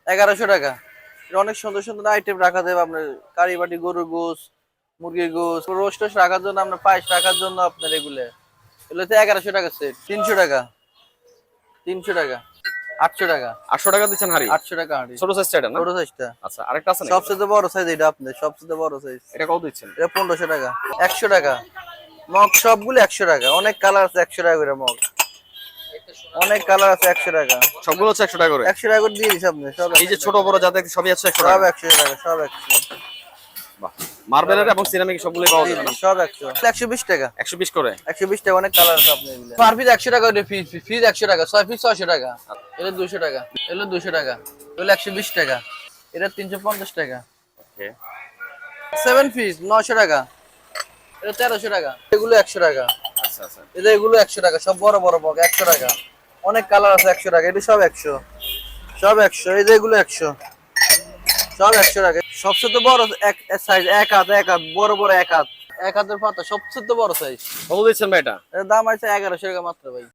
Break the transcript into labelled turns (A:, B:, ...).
A: 1100 টাকা। অনেক সুন্দর সুন্দর আইটেম রাখা যাবে আপনার, কারি বাটি, গরুর গোস, মুরগির গোস, রোস্ট টোস্ট রাখার জন্য, আপনার পায়েস রাখার জন্য আপনার এগুলো। এগুলোতে 1100 টাকা সেট। 300 টাকা, 300 টাকা, 800 টাকা।
B: 800 টাকা দিচ্ছেন হাড়ি?
A: 800 টাকা হাঁড়ি।
B: ছোট সাইজটা এটা না?
A: ছোট সাইজটা।
B: আচ্ছা, আরেকটা আছে নাকি?
A: সবচেয়ে বড় সাইজ এটা আপনার, সবচেয়ে বড় সাইজ।
B: এটা কত দিচ্ছেন?
A: এটা 1500 টাকা। 100 টাকা মগ, সবগুলো 100 টাকা। অনেক কালার আছে, 100 টাকা করে মগ। অনেক কালার আছে, 100 টাকা।
B: সবগুলো হচ্ছে 100 টাকা করে?
A: 100 টাকা করে দিয়ে দিচ্ছি আপনি সব।
B: এই যে ছোট বড় যা দেখতে সবই আছে 100
A: সব
B: টাকা?
A: 100 টাকা, সব 100।
B: বাহ, মার্বেলের এবং সিরামিক সবগুলোই পাওয়া যাবে না?
A: সব 100। 120 টাকা।
B: 120 করে?
A: 120 টাকা, অনেক কালার আছে আপনার এগুলো। পার পিস 100 টাকা করে পিস, পিস 100 টাকা, 6 পিস 600 টাকা। এটা 200 টাকা, এগুলো 200 টাকা, এগুলো 120 টাকা, এটা 350 টাকা।
B: ওকে।
A: 7 পিস 900 টাকা, এটা 1300 টাকা, এগুলো 100 টাকা।
B: আচ্ছা আচ্ছা।
A: এগুলো 100 টাকা, সব বড় বড় মগ 100 টাকা। অনেক কালার আছে 100 টাকা, এটা সব 100, সব 100। এগুলো 100, সব 100 টাকা। সবচেয়ে বড় এক সাইজ, এক হাত, এক হাত বড় বড়, এক হাত, এক হাতের পাতা, সবচেয়ে বড় সাইজ।
B: কত দিচ্ছেন ভাই এটা?
A: এর দাম আছে 1100 টাকা মাত্র ভাই।